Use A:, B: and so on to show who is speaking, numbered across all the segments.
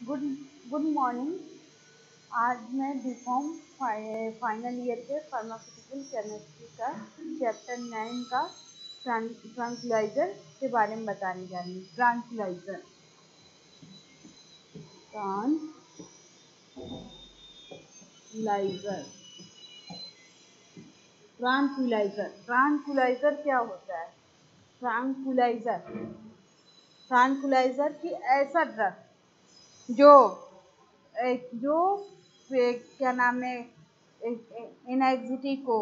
A: Good good morning. आज मैं BCom final year के फार्मास्यूटिकल केमिस्ट्री का चैप्टर 9 का ट्रांक्विलाइजर के बारे में बताने जा रही हूँ। ट्रांक्विलाइजर ट्रांक्विलाइजर क्या होता है? ट्रांक्विलाइजर ट्रांक्विलाइजर की ऐसा ड्रग जो जो क्या नाम है, एनजाइटी को,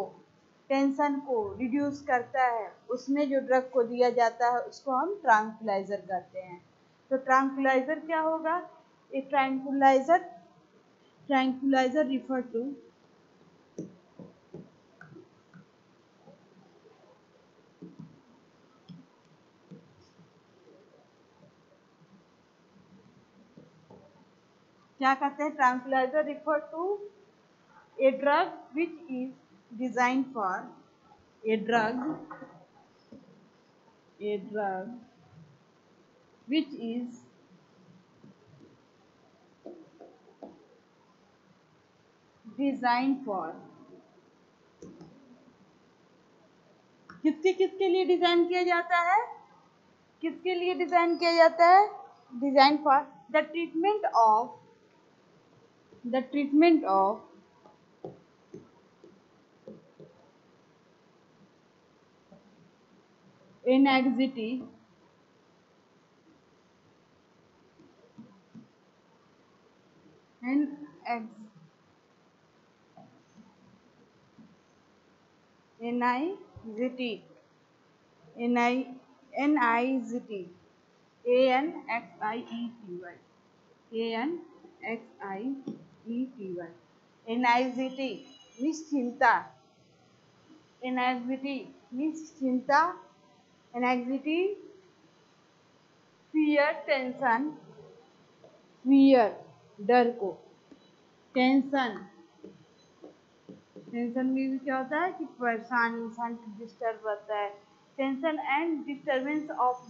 A: टेंशन को रिड्यूस करता है, उसमें जो ड्रग को दिया जाता है उसको हम ट्रांक्विलाइजर कहते हैं। तो ट्रांक्विलाइजर क्या होगा? ए ट्रांक्विलाइजर रिफर टू क्या कहते हैं? Tranquilizer refer to a drug which is design for a drug which is designed for किसके लिए डिजाइन किया जाता है? किसके लिए डिजाइन किया जाता है? Design for the treatment of anxiety and anxiety anxiety anxiety means चिंता, anxiety, fear डर को, टेंशन में क्या होता है कि परेशान इंसान डिस्टर्ब रहता है। Tension and disturbance of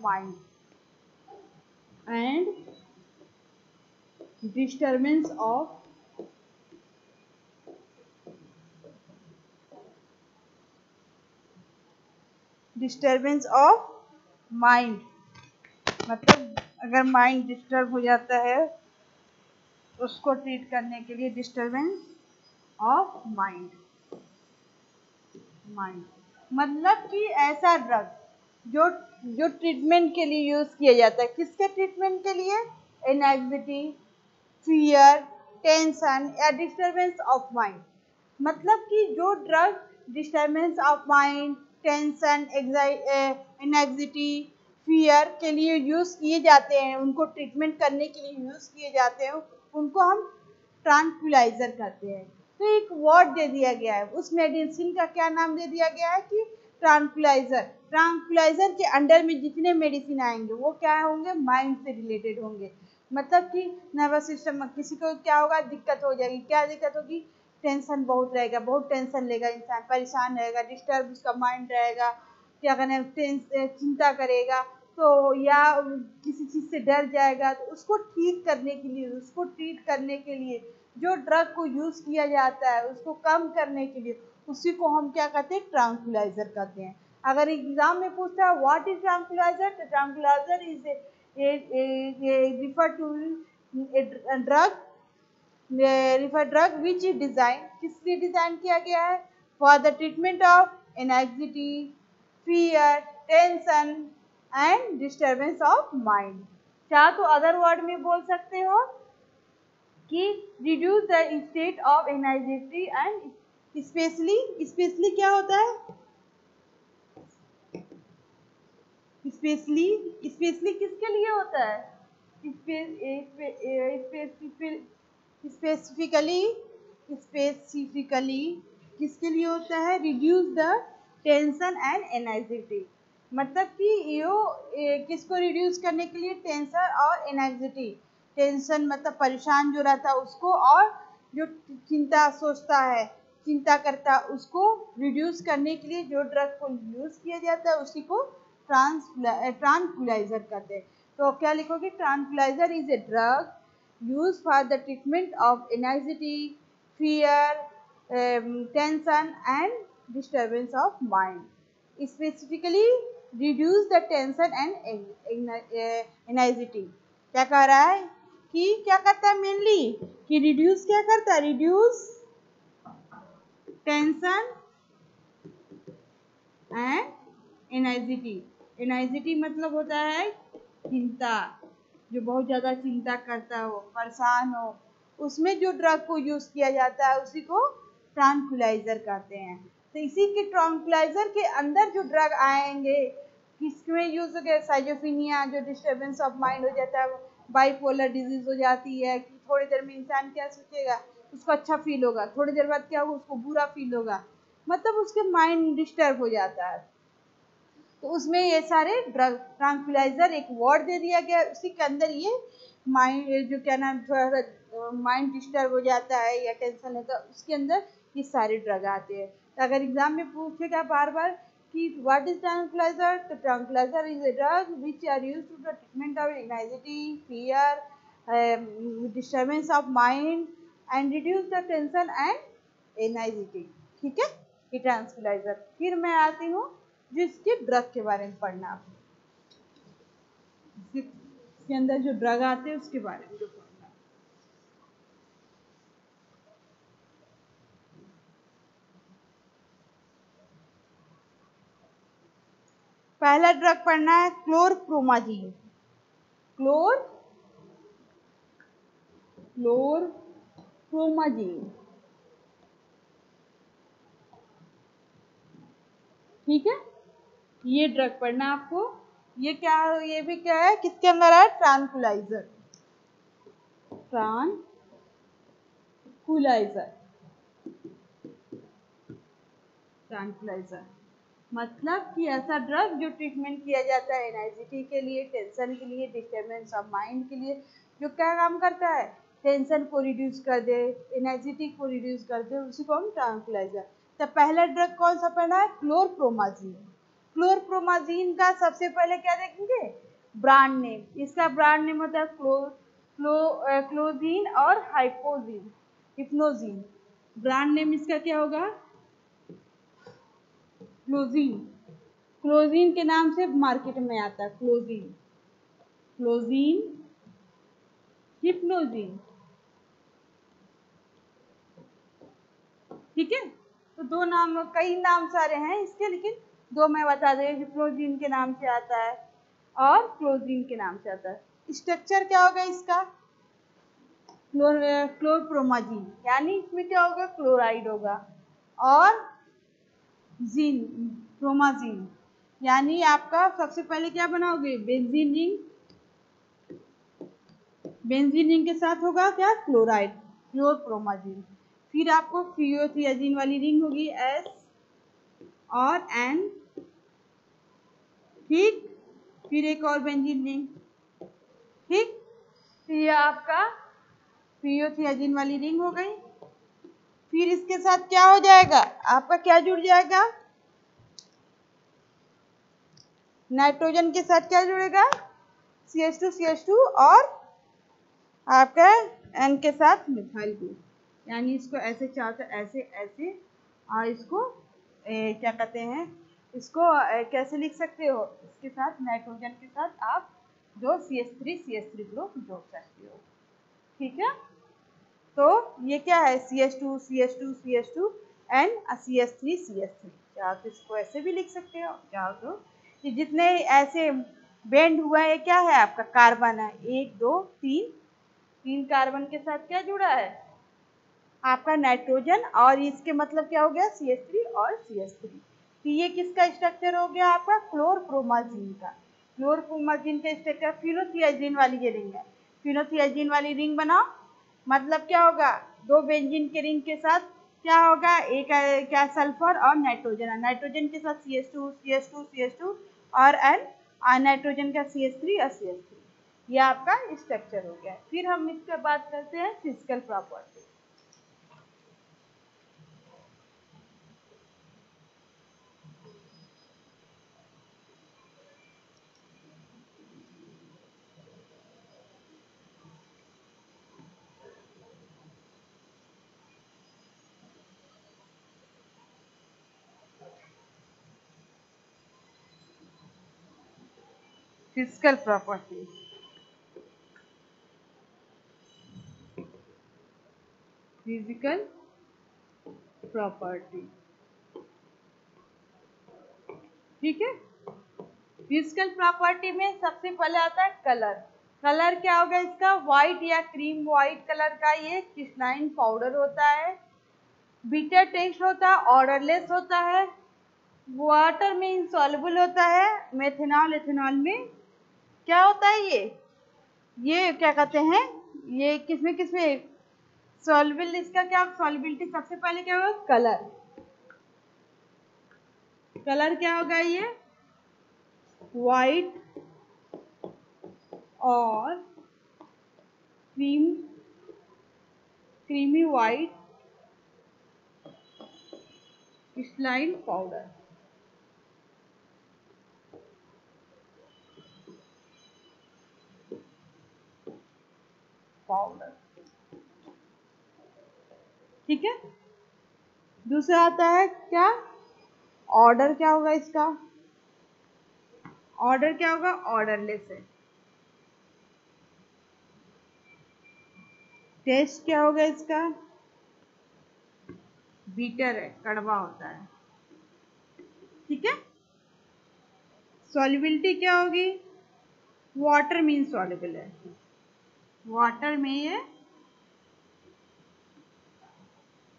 A: mind मतलब अगर माइंड डिस्टर्ब हो जाता है उसको ट्रीट करने के लिए डिस्टर्बेंस ऑफ माइंड मतलब कि ऐसा ड्रग जो ट्रीटमेंट के लिए यूज किया जाता है। किसके ट्रीटमेंट के लिए? एंजाइटी, फियर, टेंशन या डिस्टर्बेंस ऑफ माइंड। मतलब कि जो drug disturbance of mind, tension, anxiety, fear के लिए यूज किए जाते हैं, उनको ट्रीटमेंट करने के लिए यूज किए जाते हैं, उनको हम ट्रांक्विलाइजर कहते हैं। तो एक वर्ड दे दिया गया है, उस मेडिसिन का क्या नाम दे दिया गया है कि ट्रांक्विलाइजर के अंडर में जितने मेडिसिन आएंगे वो क्या होंगे? माइंड से रिलेटेड होंगे। मतलब कि नर्वस सिस्टम में किसी को क्या होगा? दिक्कत हो जाएगी। क्या दिक्कत होगी? टेंशन बहुत रहेगा, बहुत टेंशन लेगा, इंसान परेशान रहेगा, डिस्टर्ब उसका माइंड रहेगा, क्या कहना चिंता करेगा, तो या किसी चीज से डर जाएगा, तो उसको ठीक करने के लिए, उसको ट्रीट करने के लिए जो ड्रग को यूज किया जाता है, उसको कम करने के लिए, उसी को हम क्या कहते हैं? ट्रांक्विलाइजर कहते हैं। अगर एग्जाम में पूछता है व्हाट इज ट्रांक्विलाइजर, तो tranquilizer is refer to drug which is design, किस लिए डिजाइन किया गया है? For the treatment of anxiety, fear, tension and disturbance of mind. चाहे तो अदर वर्ड में बोल सकते हो कि reduce the state of anxiety and specially क्या होता है? स्पेशली किसके लिए होता है? स्पेसिफिकली किसके लिए होता है? Reduce the tension and anxiety. मतलब कि किसको रिड्यूस करने के लिए? टेंशन और एंजाइटी। टेंशन मतलब परेशान जो रहता है उसको, और जो चिंता करता है उसको रिड्यूस करने के लिए जो ड्रग को यूज किया जाता है उसी को ट्रांक्विलाइजर कहते हैं। तो क्या लिखोगे? Tranquilizer is a drug used for the treatment of anxiety, fear, tension and disturbance of mind. Specifically reduce the tension and anxiety. क्या कह रहा है कि क्या करता है मेनली कि रिड्यूस क्या करता है, रिड्यूस टेंशन एंड एनाइजिटी. एनाइजिटी मतलब होता है चिंता, जो बहुत ज़्यादा चिंता करता हो, परेशान हो, उसमें जो ड्रग को यूज़ किया जाता है उसी को ट्रांक्विलाइजर कहते हैं. तो इसी के ट्रांक्विलाइजर के अंदर जो ड्रग आएंगे किसमें यूज हो गया, साइजोफिनिया जो डिस्टर्बेंस ऑफ माइंड हो जाता है, बाइपोलर डिजीज हो जाती है कि थोड़ी देर में इंसान क्या सोचेगा, उसको अच्छा फील होगा, थोड़ी देर बाद क्या होगा, उसको बुरा फील होगा, मतलब उसके माइंड डिस्टर्ब हो जाता है. तो उसमें ये सारे ड्रग ट्रांक्विलाइजर एक वर्ड दे दिया गया, उसी के अंदर ये माइंड जो क्या नाम थोड़ा सा माइंड डिस्टर्ब हो जाता है या टेंशन है तो उसके अंदर ये सारे ड्रग आते हैं. तो अगर एग्जाम में पूछेगा बार बार कि व्हाट इज ट्रांक्विलाइजर, तो tranquilizer is a drug which are used to the treatment of anxiety, fear, disturbance of mind and reduce the tension and anxiety. ठीक है, ये ट्रांक्विलाइजर. फिर मैं आती हूँ जिसके ड्रग के बारे में पढ़ना, आपको इसके अंदर जो ड्रग आते हैं उसके बारे में जो पढ़ना. पहला ड्रग पढ़ना है क्लोरप्रोमाजीन. क्लोरप्रोमाजीन. ठीक है, ये ड्रग पढ़ना आपको. ये क्या, ये भी क्या है, किसके अंदर है, ट्रांक्विलाइजर. ट्रांक्विलाइजर मतलब कि ऐसा ड्रग जो ट्रीटमेंट किया जाता है एनाइजिटी के लिए, टेंशन के लिए, डिस्टर्बेंस ऑफ माइंड के लिए, जो क्या काम करता है, टेंशन को रिड्यूस कर दे, एनाइजिटी को रिड्यूस कर दे, उसी को हम ट्रांक्विलाइजर. तो पहला ड्रग कौन सा पढ़ना है, क्लोरप्रोमाजीन. क्लोरप्रोमाजीन का सबसे पहले क्या देखेंगे, ब्रांड नेम. इसका ब्रांड नेम होता है क्लोजीन और हिप्नोजीन. ब्रांड नेम इसका क्या होगा, क्लोजीन. क्लोजीन के नाम से मार्केट में आता है, क्लोजीन, हिप्नोजीन. ठीक है, तो दो नाम, कई नाम सारे हैं इसके, लेकिन दो मैं बता दे, हिप्नोजीन के नाम से आता है और क्लोजीन के नाम से आता है. स्ट्रक्चर क्या होगा इसका, क्लोरप्रोमाजीन यानी इसमें क्या होगा, क्लोराइड होगा, और जीन प्रोमाजीन यानी आपका सबसे पहले क्या बनाओगे, बेंजीन रिंग. बेंजीन रिंग के साथ होगा क्या, क्लोराइड, क्लोरप्रोमाजीन. फिर आपको थियोथियाजीन वाली रिंग होगी, एस और एन. ठीक, फिर एक और बेंजीन रिंग. ठीक, तो ये आपका थियोथियाजीन वाली रिंग हो गई. फिर इसके साथ क्या हो जाएगा, आपका क्या जुड़ जाएगा, नाइट्रोजन के साथ क्या जुड़ेगा, CH2 और आपका N के साथ मिथाइल ग्रुप. यानी इसको ऐसे चाहते, ऐसे ऐसे, और इसको क्या कहते हैं, इसको कैसे लिख सकते हो, इसके साथ नाइट्रोजन के साथ आप जो CH3 ग्रुप जोड़ सकते हो. ठीक है, तो ये क्या है, CH2 एंड CH3. चाहो तो इसको ऐसे भी लिख सकते हो, चाहो तो कि जितने ऐसे बेंड हुआ है, क्या है आपका, कार्बन है, 1 2 3 कार्बन के साथ क्या जुड़ा है, आपका नाइट्रोजन, और इसके मतलब क्या हो गया, CH3 और CH3. तो ये किसका स्ट्रक्चर हो गया, आपका क्लोरप्रोमाजीन का. क्लोरप्रोमाजीन का स्ट्रक्चर फिनोथियाजीन वाली ये रिंग है, फिनोथियाजीन वाली रिंग बनाओ. मतलब क्या होगा, दो बेंजीन के रिंग के साथ क्या होगा, एक क्या, सल्फर और नाइट्रोजन है, नाइट्रोजन के साथ CH2 और एन, नाइट्रोजन का CH3 और CH3. ये आपका स्ट्रक्चर हो गया. फिर हम इसके बात करते हैं physical property. Physical property, physical property, ठीक है। फिजिकल प्रॉपर्टी में सबसे पहले आता है कलर। कलर क्या होगा इसका, व्हाइट या क्रीम व्हाइट कलर का ये क्रिस्टलाइन पाउडर होता है, बिटर टेस्ट होता है, ऑर्डरलेस होता है, वाटर में इंसॉल्युबल होता है, मेथनॉल एथेनॉल में क्या होता है ये क्या कहते हैं, ये किसमें सॉल्युबल, इसका क्या सॉल्युबिलिटी, सबसे पहले क्या होगा कलर। कलर क्या होगा ये व्हाइट और क्रीमी व्हाइट क्रिस्टलाइन पाउडर, ठीक है। दूसरा आता है क्या, ऑर्डर क्या होगा इसका, ऑर्डर क्या होगा ऑर्डरलेस है। टेस्ट क्या होगा इसका, बीटर है, कड़वा होता है, ठीक है। सॉल्युबिलिटी क्या होगी, वाटर में इनसॉल्युबल है, वाटर में ये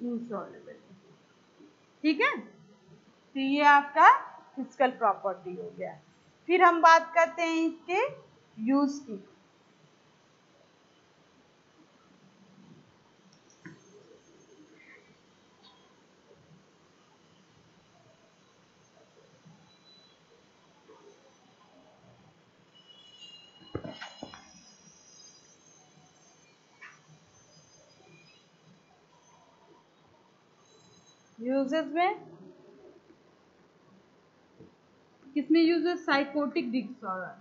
A: इनसॉल्युबल है, ठीक है। तो ये आपका फिजिकल प्रॉपर्टी हो गया। फिर हम बात करते हैं इसके यूज की। यूजेस में किसमें यूजेस, साइकोटिक डिसऑर्डर,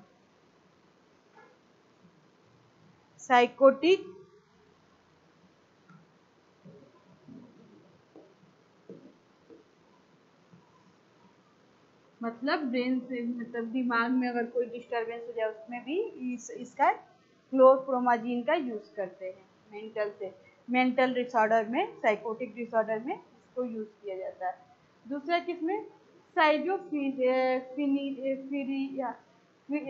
A: साइकोटिक मतलब ब्रेन से, मतलब दिमाग में अगर कोई डिस्टरबेंस हो जाए उसमें भी इसका क्लोरप्रोमाजीन का यूज करते हैं। मेंटल डिसऑर्डर में, साइकोटिक डिसऑर्डर में इसको यूज किया जाता है। दूसरा किसमें, साइजोफ्रेनिया, साइजोफ्रेनिया,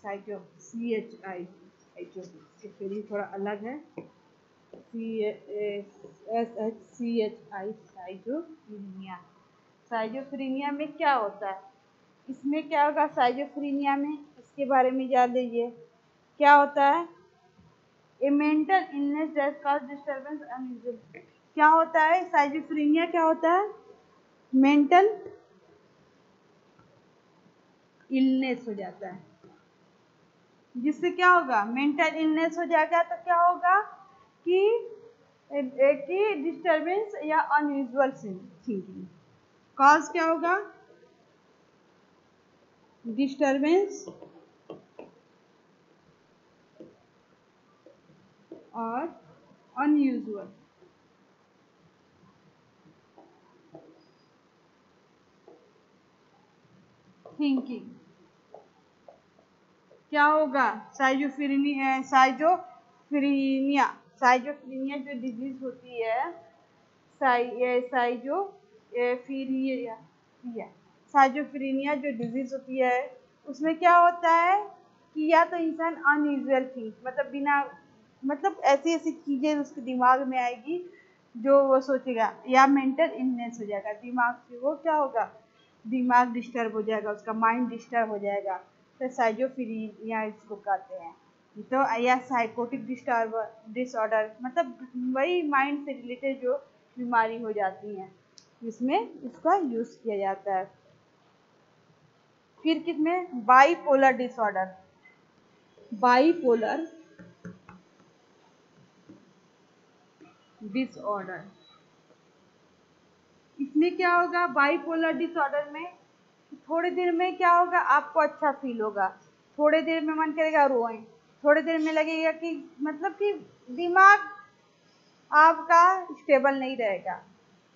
A: साइजो सी एच आई, साइजो स्पेलिंग थोड़ा अलग है, CHI, साइजोफ्रेनिया। साइजोफ्रेनिया में क्या होता है, इसमें क्या होगा साइजोफ्रेनिया में, इसके बारे में जान लीजिए। क्या होता है, ए mental illness that cause disturbance unusual. क्या होता है साइजोफ्रेनिया, क्या होता है, मेंटल इलनेस हो जाता है, जिससे क्या होगा, मेंटल इलनेस हो जाएगा तो क्या होगा कि डिस्टरबेंस या अनयूजुअल थिंकिंग। कॉज क्या होगा, डिस्टरबेंस और अनयूजुअल थिंकिंग। क्या होगा, साइजोफ्रेनिया जो डिजीज होती है, साइजोफ्रेनिया जो डिजीज होती है उसमें क्या होता है कि या तो इंसान अनयूजुअल थिंग, मतलब बिना, मतलब ऐसी ऐसी चीजें उसके दिमाग में आएगी जो वो सोचेगा, या मेंटल इलनेस हो जाएगा, दिमाग से वो क्या होगा, दिमाग डिस्टर्ब हो जाएगा, उसका माइंड डिस्टर्ब हो जाएगा, तो साइजोफ्रेनिया इसको कहते हैं। तो या साइकोटिक डिसऑर्डर, मतलब वही माइंड से रिलेटेड जो बीमारी हो जाती हैं, इसमें इसका यूज किया जाता है। फिर किसमें, बाईपोलर डिसऑर्डर, बाईपोलर डिसऑर्डर, इसमें क्या होगा, बाइपोलर डिसऑर्डर में थोड़ी देर में क्या होगा, आपको अच्छा फील होगा, थोड़ी देर में मन करेगा रोएं, थोड़ी देर में लगेगा कि मतलब कि दिमाग आपका स्टेबल नहीं रहेगा।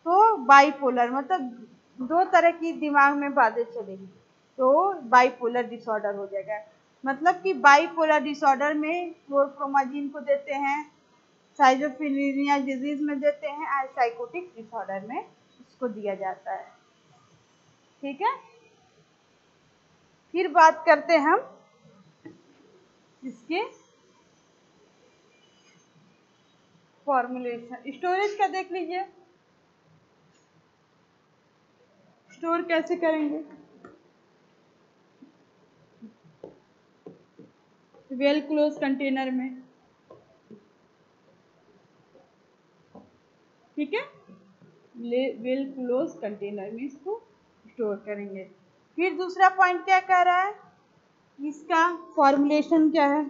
A: तो बाइपोलर मतलब दो तरह की दिमाग में बातें चलेगी, तो बाइपोलर डिसऑर्डर हो जाएगा। मतलब कि बाइपोलर डिसऑर्डर में क्लोरप्रोमाजीन को देते हैं, साइजोफ्रेनिया डिजीज में देते हैं, और साइकोटिक डिसऑर्डर में इसको दिया जाता है। ठीक है, फिर बात करते हैं हम इसके फॉर्मुलेशन। स्टोरेज का देख लीजिए, स्टोर कैसे करेंगे। वेल क्लोज कंटेनर में, ठीक है, वेल क्लोज कंटेनर में इसको स्टोर करेंगे। फिर दूसरा पॉइंट क्या कह रहा है, इसका फॉर्मुलेशन क्या है।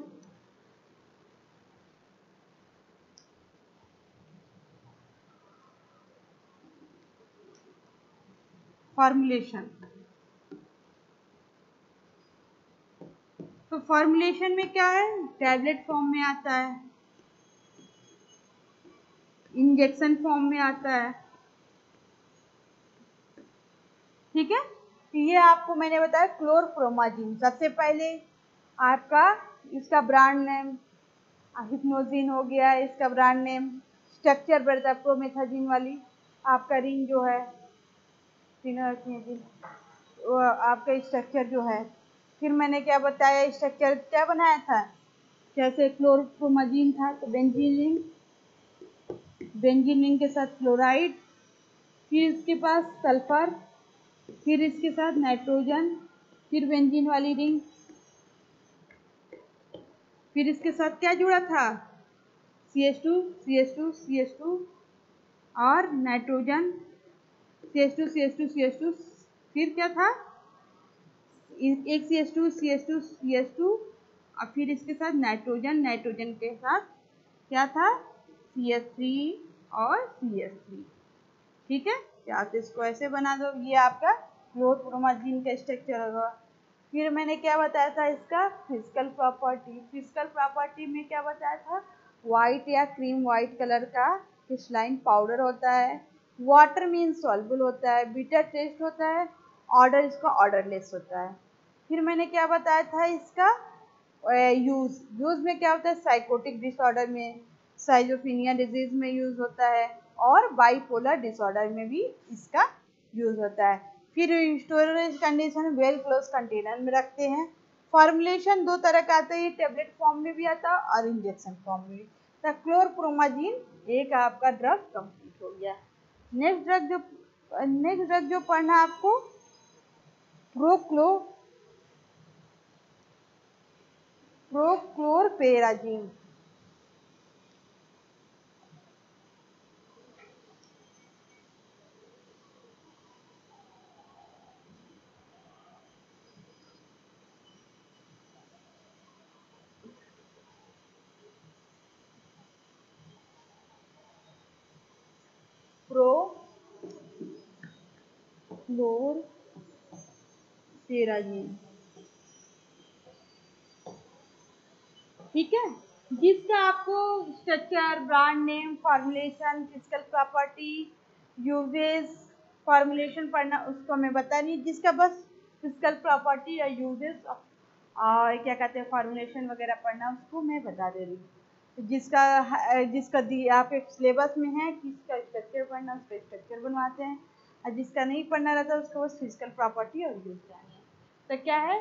A: फॉर्मुलेशन, तो फॉर्मुलेशन में क्या है, टैबलेट फॉर्म में आता है, इंजेक्शन फॉर्म में आता है। ठीक है, तो ये आपको मैंने बताया क्लोरप्रोमाजीन। सबसे पहले आपका इसका ब्रांड नेम हिप्नोजिन हो गया, इसका ब्रांड नेम स्ट्रक्चर बढ़ता है प्रोमेथाजिन वाली, आपका रिंग जो है वो आपका स्ट्रक्चर जो है। फिर मैंने क्या बताया, स्ट्रक्चर क्या बनाया था, जैसे क्लोरप्रोमाजीन था तो बेंजीन रिंग, बेंजीन रिंग के साथ क्लोराइड, फिर इसके पास सल्फर, फिर इसके साथ नाइट्रोजन, फिर बेंजीन वाली रिंग, फिर इसके साथ क्या जुड़ा था, CH2 CH2 CH2 और नाइट्रोजन CH2 CH2 CH2, फिर क्या था, एक CH2 CH2 CH2 और फिर इसके साथ नाइट्रोजन, नाइट्रोजन के साथ क्या था, CH3 और CH3। ठीक है, या तो इसको ऐसे बना दो, ये आपका क्लोरप्रोमाजीन का स्ट्रक्चर होगा। फिर मैंने क्या बताया था, इसका फिजिकल प्रॉपर्टी। फिजिकल प्रॉपर्टी में क्या बताया था, व्हाइट या क्रीम व्हाइट कलर का क्रिस्टलाइन पाउडर होता है, वाटर में इनसॉल्युबल होता है, बिटर टेस्ट होता है, ऑर्डर इसका ऑर्डरलेस होता है। फिर मैंने क्या बताया था, इसका यूज में क्या होता है, साइकोटिक डिसऑर्डर में, साइजोफ्रेनिया डिजीज में यूज होता है, और बाइपोलर डिसऑर्डर में भी इसका यूज होता है। फिर storage condition well close container में रखते हैं। फॉर्मुलेशन दो तरह का आता है, टेबलेट फॉर्म में भी आता है और इंजेक्शन फॉर्म में भी। तो क्लोरप्रोमाजीन एक आपका ड्रग कंप्लीट हो गया। नेक्स्ट ड्रग जो पढ़ना आपको, प्रोक्लोरपेराजीन। प्रोक्लोरपेराजीन, ठीक है, जिसका आपको structure, brand name, formulation, physical property, uses, formulation पढ़ना उसको मैं बता नहीं, जिसका बस फिजिकल प्रॉपर्टी या यूजेस और क्या कहते हैं फॉर्मुलेशन वगैरह पढ़ना उसको मैं बता दे रही हूँ। जिसका आपके सिलेबस में है कि इसका स्ट्रक्चर पढ़ना, उसका स्ट्रक्चर बनवाते हैं, और जिसका नहीं पढ़ना रहता उसको बस फिजिकल प्रॉपर्टी और यूज जानना है। तो क्या है,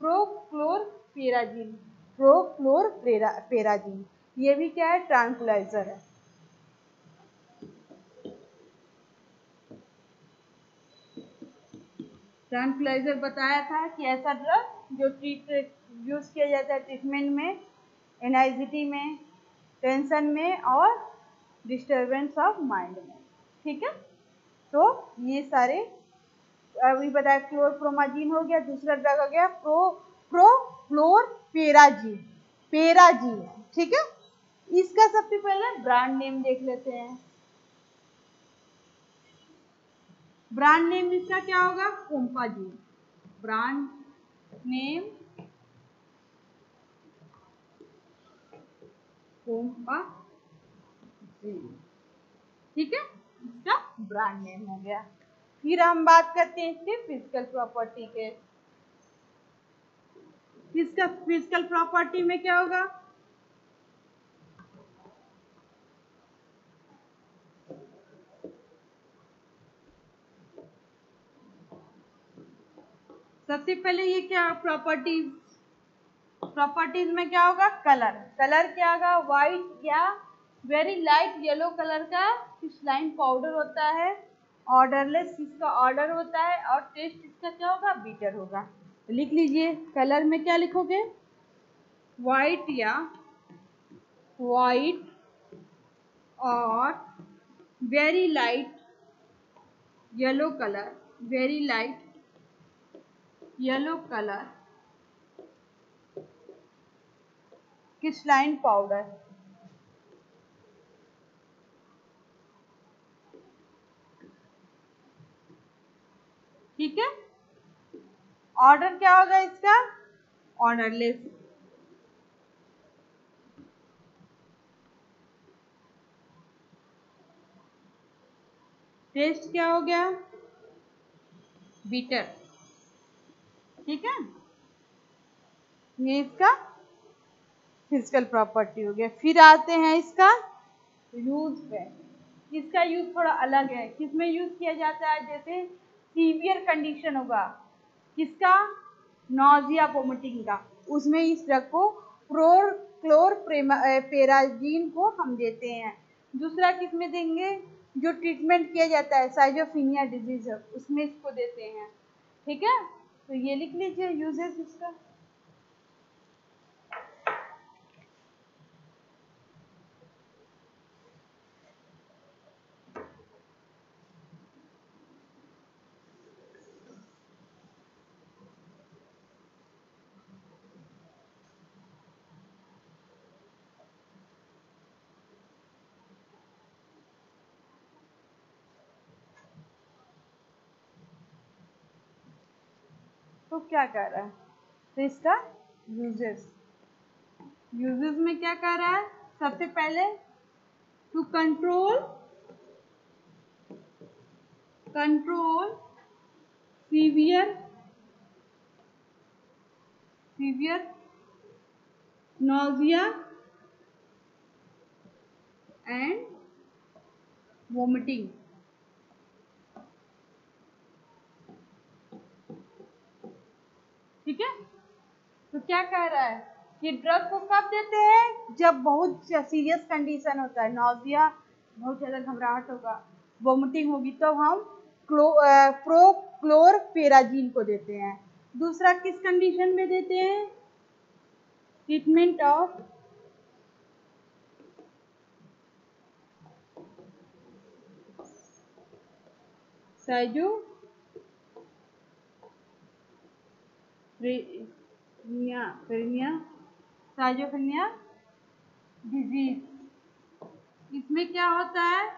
A: प्रोक्लोरपेराजीन, प्रोक्लोरपेराजीन, ये भी क्या है, ट्रांक्विलाइजर है। ट्रांक्विलाइजर बताया था कि ऐसा ड्रग जो यूज किया जाता है ट्रीटमेंट में, एनाइजिटी में, टेंशन में और डिस्टर्बेंस ऑफ माइंड में। ठीक है, तो ये सारे अभी बताया, क्लोरप्रोमाजीन हो गया, दूसरा ड्रग हो गया प्रोक्लोरपेराजीन, पेराजीन। ठीक है, इसका सबसे पहले ब्रांड नेम देख लेते हैं। ब्रांड नेम इसका क्या होगा? कोम्पाजीन। ब्रांड नेम कोम्पाजीन, ठीक है, इसका ब्रांड नेम हो गया। फिर हम बात करते हैं इसके फिजिकल प्रॉपर्टी के। इसका फिजिकल प्रॉपर्टी में क्या होगा? सबसे पहले ये क्या प्रॉपर्टीज में क्या होगा? कलर। कलर क्या होगा? व्हाइट या वेरी लाइट येलो कलर का क्रिस्टलाइन पाउडर होता है। ऑर्डरलेस इसका ऑर्डर होता है और टेस्ट इसका क्या होगा? बीटर होगा। तो लिख लीजिए, कलर में क्या लिखोगे? व्हाइट या व्हाइट और very light yellow colour, very light yellow colour crystalline powder. ठीक है, ऑर्डर क्या होगा इसका? ऑर्डरलेस। टेस्ट क्या हो गया? बीटर। ठीक है, ये इसका फिजिकल प्रॉपर्टी हो गया। फिर आते हैं इसका यूज पे। इसका यूज थोड़ा अलग है। किसमें यूज किया जाता है? जैसे सीवियर कंडीशन होगा किसका? नॉजिया वोमिटिंग का, उसमें इस ड्रग को क्लोरपेराजीन को हम देते हैं। दूसरा किसमें देंगे? जो ट्रीटमेंट किया जाता है साइजोफिनिया डिजीज, उसमें इसको देते हैं। ठीक है, तो ये लिख लीजिए यूजेस इसका। तो क्या कह रहा है? तो इसका यूजेस, यूजेस में क्या कह रहा है? सबसे पहले to control severe nausea and vomiting. ठीक है, तो क्या कह रहा है कि ड्रग को कब देते हैं? जब बहुत सीरियस कंडीशन होता है, नॉजिया, बहुत ज़्यादा घबराहट होगा, वोमिटिंग होगी, तो हम प्रोक्लोरपेराजीन को देते हैं। दूसरा किस कंडीशन में देते हैं? Treatment of schizophrenia disease. इसमें क्या होता है?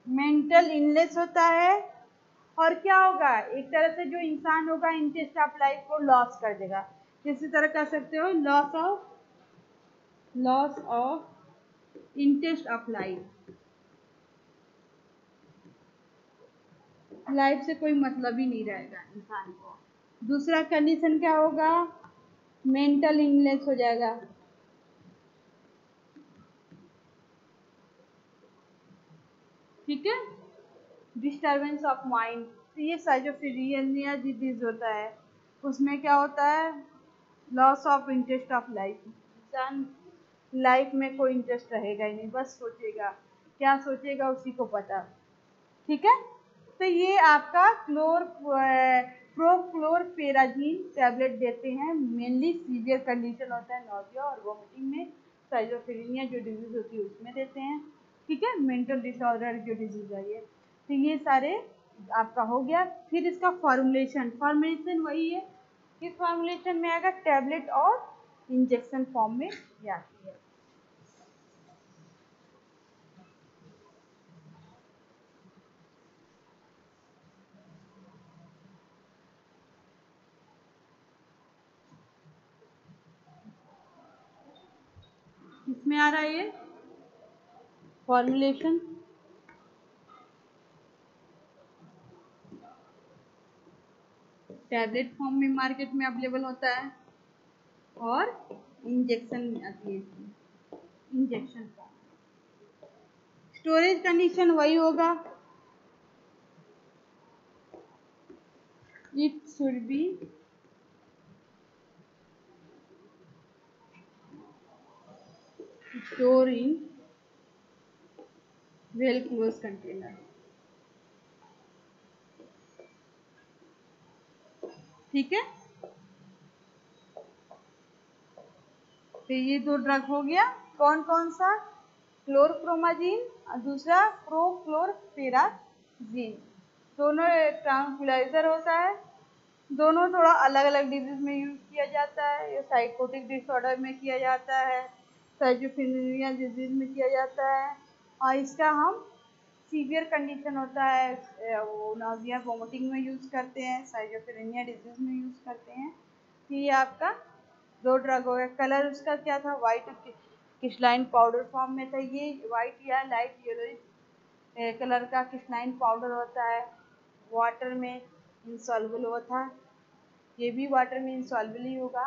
A: मेंटल इलनेस होता है और क्या होगा? एक तरह से जो इंसान होगा इंटरेस्ट ऑफ लाइफ को लॉस कर देगा। किसी तरह कह सकते हो loss of interest of life. Life से कोई मतलब ही नहीं रहेगा इंसान को। दूसरा कंडीशन क्या होगा? मेंटल इलनेस हो जाएगा। ठीक है, डिस्टर्बेंस ऑफ माइंड। तो ये साइजोफ्रेनिया डिजीज होता है, उसमें क्या होता है? Loss of interest of life. इंसान लाइफ में कोई इंटरेस्ट रहेगा ही नहीं, बस सोचेगा, क्या सोचेगा उसी को पता। ठीक है, तो ये आपका प्रोक्लोरपेराजीन टैबलेट देते हैं। मेनली सीवियर कंडीशन होता है नॉजिया और वोमिटिंग में, साइजोफ्रेनिया जो डिजीज होती है उसमें देते हैं। ठीक है, मेंटल डिसऑर्डर जो डिजीज है ये। तो ये सारे आपका हो गया। फिर इसका फॉर्मुलेशन वही है। किस फॉर्मुलेशन में आएगा? टैबलेट और इंजेक्शन फॉर्म में आती है। इसमें आ रहा है ये फॉर्मुलेशन। टैबलेट फॉर्म में मार्केट में अवेलेबल होता है और इंजेक्शन में आती है इसमें, इंजेक्शन फॉर्म। स्टोरेज कंडीशन वही होगा, it should be store in well close container. ठीक है, तो ये दो ड्रग हो गया। कौन कौन सा? क्लोरप्रोमाजीन और दूसरा प्रोक्लोरपेराजीन। दोनों ट्रांक्विलाइजर होता है, दोनों थोड़ा अलग अलग डिजीज में यूज किया जाता है। ये साइकोटिक डिसऑर्डर में किया जाता है, साइजोफ्रेनिया डिजीज में किया जाता है, और इसका हम सीवियर कंडीशन होता है वो नाजिया वोमिटिंग में यूज करते हैं, साइजोफ्रेनिया डिजीज में यूज करते हैं। तो ये आपका दो ड्रग हो गया। कलर उसका क्या था? वाइट क्रिस्टलाइन पाउडर फॉर्म में था। ये वाइट या लाइट येलो कलर का क्रिस्टलाइन पाउडर होता है, वाटर में इंसॉल्युबल हुआ था। ये भी वाटर में इंसॉल्युबल ही होगा।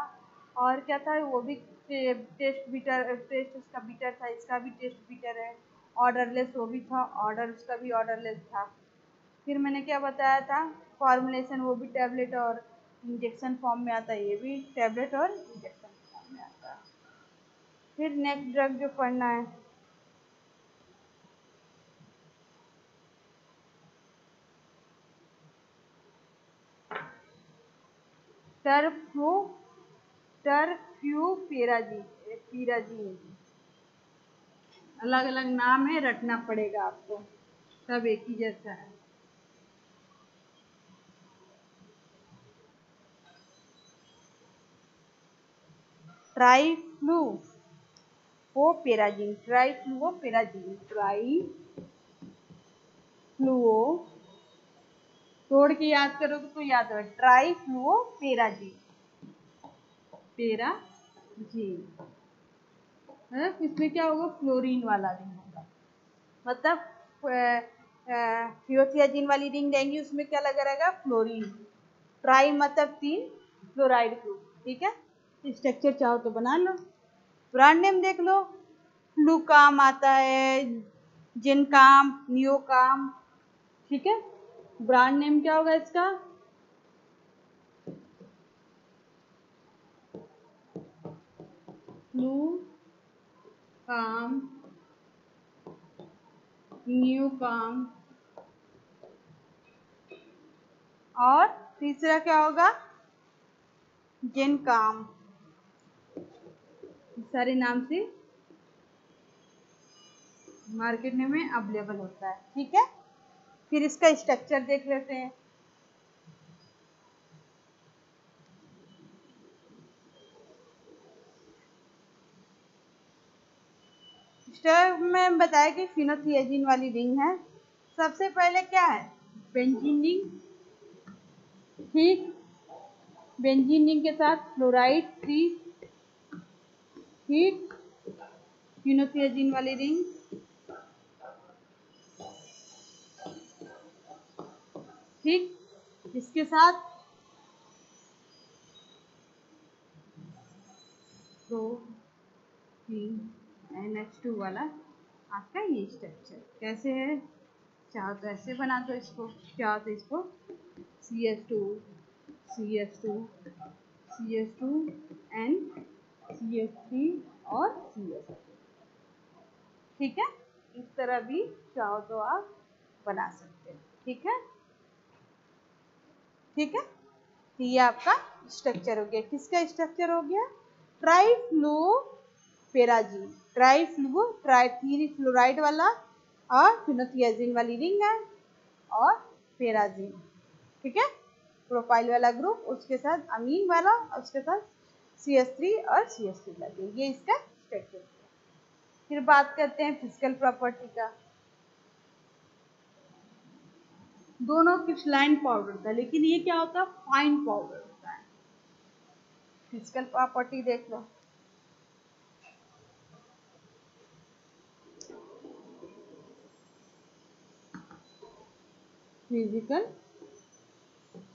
A: और क्या था? वो भी टेस्ट उसका बिटर था, इसका भी टेस्ट बिटर है। ऑर्डरलेस वो भी था, ऑर्डर उसका भी ऑर्डरलेस था। फिर मैंने क्या बताया था? फॉर्मुलेशन वो भी टैबलेट और इंजेक्शन फॉर्म में आता है, ये भी टैबलेट और इंजेक्शन फॉर्म में आता है। फिर नेक्स्ट ड्रग जो पढ़ना है, टर्फ्यूपेराजीन। अलग अलग नाम है, रटना पड़ेगा आपको, सब एक ही जैसा है। ट्राइफ्लूओपेराजीन, तोड़ के याद करोगे तो याद हो, ट्राइफ्लूओपेराजीन, इसमें क्या होगा? फ्लोरीन वाला रिंग होगा, मतलब थियोथियाजीन वाली रिंग देंगी, उसमें क्या लगा रहेगा? फ्लोरीन। ट्राई मतलब 3, फ्लोराइड ग्रुप। ठीक है, स्ट्रक्चर चाहो तो बना लो। ब्रांड नेम देख लो, फ्लूकाम आता है, जिनकाम, नियोकाम। ठीक है, ब्रांड नेम क्या होगा इसका? फ्लूकाम, नियोकाम, और तीसरा क्या होगा? जिनकाम। सारे नाम से मार्केट में अवेलेबल होता है। ठीक है, फिर इसका स्ट्रक्चर देख लेते हैं। स्ट्रक्चर में बताया कि फिनोथियाजीन वाली रिंग है। सबसे पहले क्या है? Benzene ring. ठीक, बेंजीन रिंग के साथ फ्लोराइड 3। ठीक, फिनोथियाजीन वाली रिंग। ठीक, इसके साथ NH2 वाला आपका ये स्ट्रक्चर कैसे है? चाहो तो ऐसे बना दो इसको, चाहो तो इसको CH2 CH2 CH2 and CH3 और CH3। ठीक है, इस तरह भी चाहो तो आप बना सकते हैं। ठीक है, ठीक है, तो ये आपका स्ट्रक्चर हो गया। किसका स्ट्रक्चर हो गया? ट्राइफ्लूपेराजीन, फ्लोराइड वाला और फिनोथियाजीन वाली रिंग है, और पेराजीन। ठीक है, प्रोपाइल वाला ग्रुप, उसके साथ अमीन वाला, और उसके साथ CH3 और CH2 लगे। ये इसका स्ट्रक्चर है। फिर बात करते हैं फिजिकल प्रॉपर्टी का। दोनों क्रिस्टलाइन पाउडर था, लेकिन ये क्या होता है? फाइन पाउडर होता है। फिजिकल प्रॉपर्टी देख लो, फिजिकल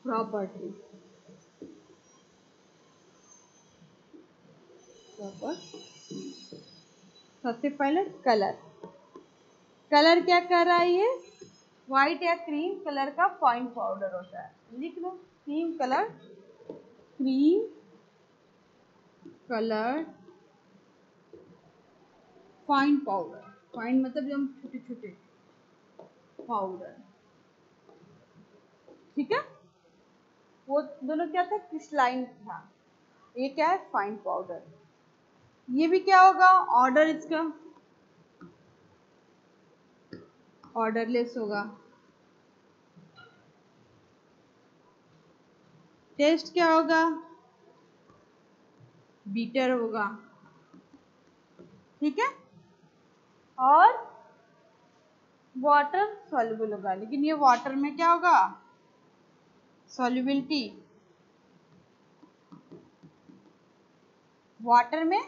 A: प्रॉपर्टी सबसे पहले कलर। कलर क्या कर रहा है ये? व्हाइट या क्रीम कलर का फाइन पाउडर होता है। लिख लो, cream colour fine powder. Fine मतलब एकदम छोटे छोटे पाउडर, ठीक है। वो दोनों क्या था? क्रिस्टलाइन था। ये क्या है? Fine powder. ये भी क्या होगा? ऑर्डर इसका ऑर्डरलेस होगा। टेस्ट क्या होगा? बीटर होगा, ठीक है। और वाटर सॉल्युबल होगा, लेकिन ये वाटर में क्या होगा? सॉल्युबिलिटी वाटर में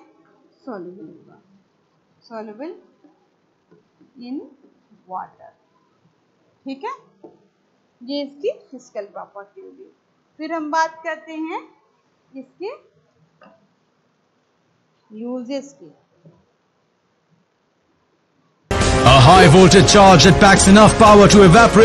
A: सॉल्युबल होगा, सॉल्युबल इन वाटर, ठीक है। ये इसकी फिजिकल प्रॉपर्टी होगी। फिर हम बात करते हैं इसके यूजेस की।
B: A high voltage charge that packs enough power to evaporate.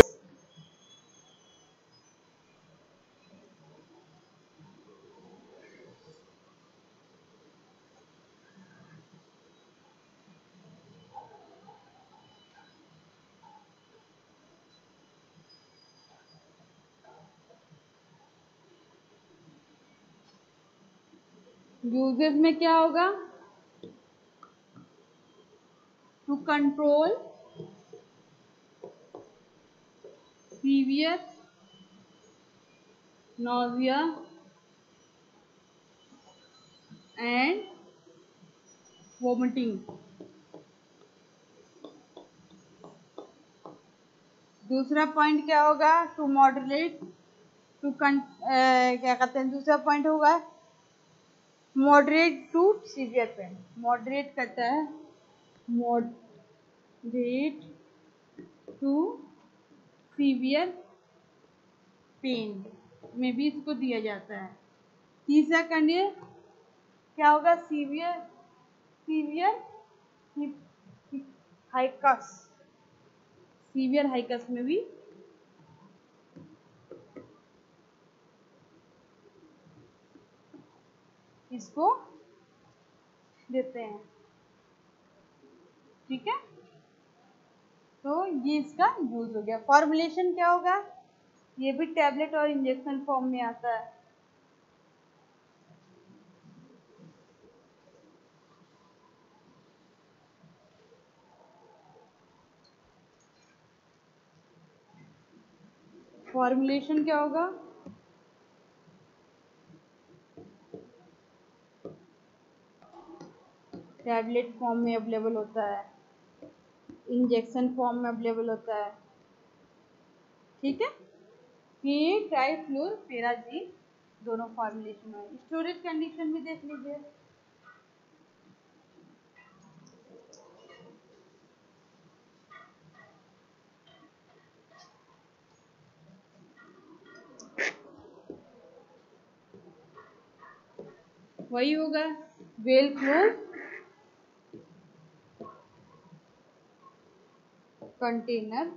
A: Uses में क्या होगा? To control fever, nausea and vomiting। दूसरा पॉइंट क्या होगा? टू मॉडरेट क्या कहते हैं, दूसरा पॉइंट होगा moderate to severe pain. Moderate करता है, मॉडरेट टू सीवियर पेन में भी इसको दिया जाता है। तीसरा कंडीशन क्या होगा? सीवियर हाइकस, सीवियर हाइकस में भी इसको देते हैं, ठीक है। तो ये इसका यूज हो गया। फॉर्मुलेशन क्या होगा? ये भी टैबलेट और इंजेक्शन फॉर्म में आता है। फॉर्मुलेशन क्या होगा? टैबलेट फॉर्म में अवेलेबल होता है, इंजेक्शन फॉर्म में अवेलेबल होता है, ठीक है। ये ट्राइफ्लोरोपेराजीन दोनों फॉर्मुलेशन है। स्टोरेज कंडीशन भी देख लीजिए। वही होगा, well close container,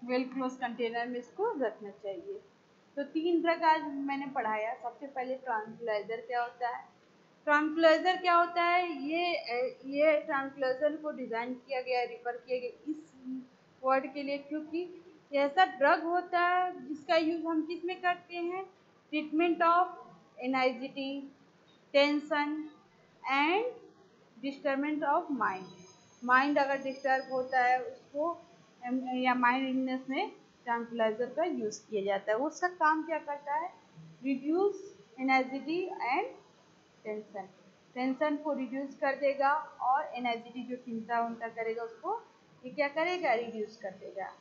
A: well close container में इसको रखना चाहिए। तो 3 ड्रग आज मैंने पढ़ाया। सबसे पहले ट्रांक्विलाइजर क्या होता है? ट्रांक्विलाइजर क्या होता है? ये ट्रांक्विलाइजर को डिजाइन किया गया, रिफर किया गया इस वर्ड के लिए, क्योंकि ऐसा ड्रग होता है जिसका यूज हम किस में करते हैं? Treatment of anxiety, tension and disturbance of mind. Mind अगर डिस्टर्ब होता है उसको या माइंड इलनेस में ट्रांक्विलाइजर का यूज किया जाता है। उसका काम क्या करता है? Reduce anxiety and tension. Tension को रिड्यूस कर देगा और एनाइजिटी जो चिंता उनका करेगा उसको ये क्या करेगा? रिड्यूस कर देगा।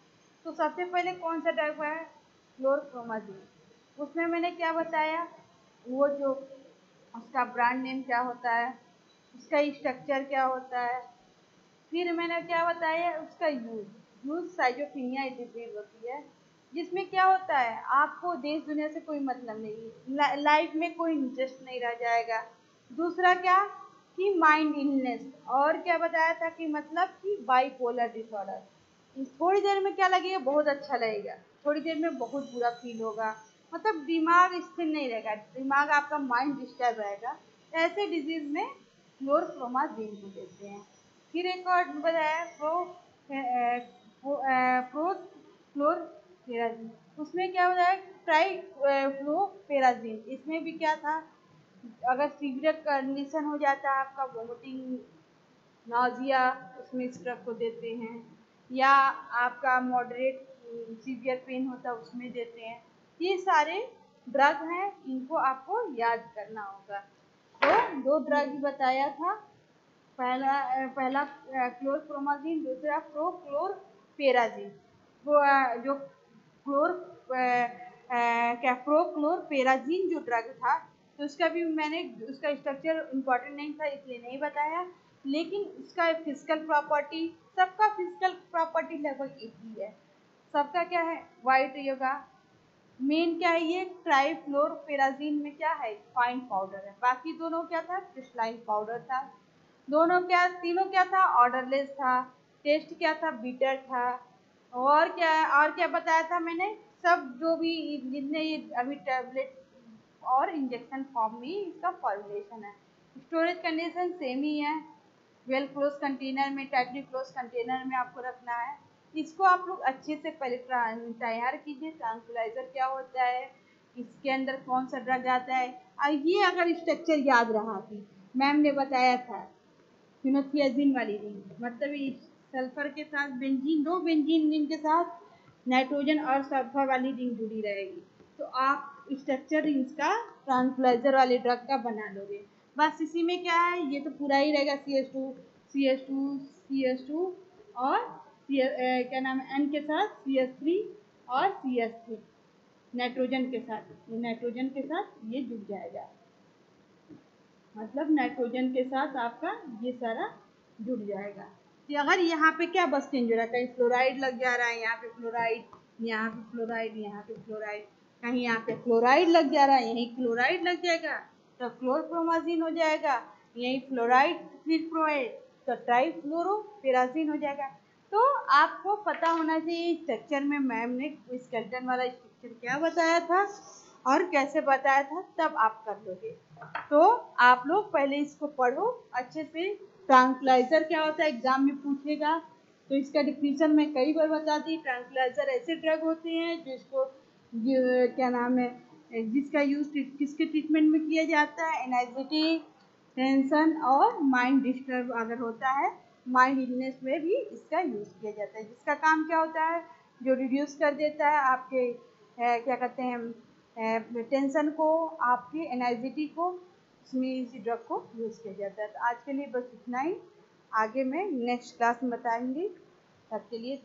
A: तो सबसे पहले कौन सा ड्रग है? क्लोरप्रोमाजीन। उसमें मैंने क्या बताया? वो जो उसका ब्रांड नेम क्या होता है, उसका स्ट्रक्चर क्या होता है, फिर मैंने क्या बताया उसका यूज साइजोफ्रेनिया डिजीज होती है, जिसमें क्या होता है आपको देश दुनिया से कोई मतलब नहीं, लाइफ में कोई इंटरेस्ट नहीं रह जाएगा। दूसरा क्या कि माइंड इलनेस, और क्या बताया था कि मतलब कि बाइपोलर डिसऑर्डर। थोड़ी देर में क्या लगेगा, बहुत अच्छा लगेगा, थोड़ी देर में बहुत बुरा फील होगा, मतलब दिमाग स्थिर नहीं रहेगा, दिमाग आपका माइंड डिस्टर्ब रहेगा। ऐसे डिजीज में क्लोरप्रोमाजीन को देते हैं। फिर एक और बताया फ्लोरपेराजीन, उसमें क्या होता है ट्राइफ्लोपेराजीन, इसमें भी क्या था, अगर सीवियर कंडीशन हो जाता है आपका वोमिटिंग नाजिया, उसमें इस ड्रग को देते हैं, या आपका मॉडरेट सीवियर पेन होता है उसमें देते हैं। ये सारे ड्रग हैं, इनको आपको याद करना होगा। तो दो ड्रग बताया था, पहला क्लोरप्रोमाजीन, दूसरा प्रोक्लोरपेराजीन। वो जो क्लोर क्या प्रोक्लोरपेराजीन जो ड्रग था, तो उसका भी मैंने उसका स्ट्रक्चर इम्पोर्टेंट नहीं था इसलिए नहीं बताया, लेकिन उसका फिजिकल प्रॉपर्टी, सबका फिजिकल प्रॉपर्टी लगभग एक ही है, सबका क्या है वाइट योगा। मेन क्या है, ये ट्राइफ्लोरपेराजीन में क्या है फाइन पाउडर है, बाकी दोनों क्या था क्रिस्टलाइन पाउडर था। दोनों क्या, तीनों क्या था ऑर्डरलेस था, टेस्ट क्या था बिटर था, और क्या बताया था मैंने, सब जो भी जितने ये अभी टैबलेट और इंजेक्शन फॉर्म में इसका फॉर्मुलेशन है। स्टोरेज कंडीशन सेम ही है, वेल क्लोज कंटेनर में, टाइटली क्लोज कंटेनर में आपको रखना है। इसको आप लोग अच्छे से पहले तैयार कीजिए, ट्रांकुलाइजर क्या होता है, इसके अंदर कौन सा ड्रग आता है, ये अगर स्ट्रक्चर याद रहा कि मैम ने बताया था फिनोथियाजिन वाली रिंग, मतलब इस सल्फर के साथ बेंजीन, दो बेंजीन रिंग के साथ नाइट्रोजन और सल्फर वाली रिंग जुड़ी रहेगी, तो आप स्ट्रक्चर रिंग्स का ट्रांकुलाइजर वाले ड्रग का बना लोगे। बस इसी में क्या है, ये तो पूरा ही रहेगा CH2 CH2 CH2 और क्या नाम है N के साथ CH3 और CH3, नाइट्रोजन के साथ, ये नाइट्रोजन के साथ ये जुड़ जाएगा, मतलब नाइट्रोजन के साथ आपका ये सारा जुड़ जाएगा। कि अगर यहाँ पे क्या बस चेंज हो रहा है, कहीं फ्लोराइड लग जा रहा है, यहाँ पे फ्लोराइड, यहाँ पे फ्लोराइड, यहाँ पे फ्लोराइड, कहीं यहाँ पे फ्लोराइड लग जा रहा है, यहीं क्लोराइड लग जाएगा तो क्लोरप्रोमाजीन हो जाएगा, यहीं फ्लोराइड फिर क्लोराइड तो ट्राइफ्लोरोपेराजीन हो जाएगा। तो आपको पता होना चाहिए स्ट्रक्चर में मैम ने स्केलेटन वाला स्ट्रक्चर क्या बताया था और कैसे बताया था, तब आप कर लोगे। तो आप लोग पहले इसको पढ़ो अच्छे से। ट्रांकुलाइजर क्या होता है एग्जाम में पूछेगा, तो इसका डिफिनीशन मैं कई बार बता दी। ट्रांकुलाइजर ऐसे ड्रग होते हैं जिसको क्या नाम है, जिसका यूज किसके ट्रीटमेंट में किया जाता है, एनाइजिटी, टेंशन और माइंड डिस्टर्ब अगर होता है, माइंड इलनेस में भी इसका यूज किया जाता है, जिसका काम क्या होता है जो रिड्यूस कर देता है आपके क्या कहते हैं टेंशन को, आपकी एनाइजिटी को, उसमें इसी ड्रग को यूज़ किया जाता है। तो आज के लिए बस इतना ही, आगे मैं नेक्स्ट क्लास में बताऊंगी, तब के लिए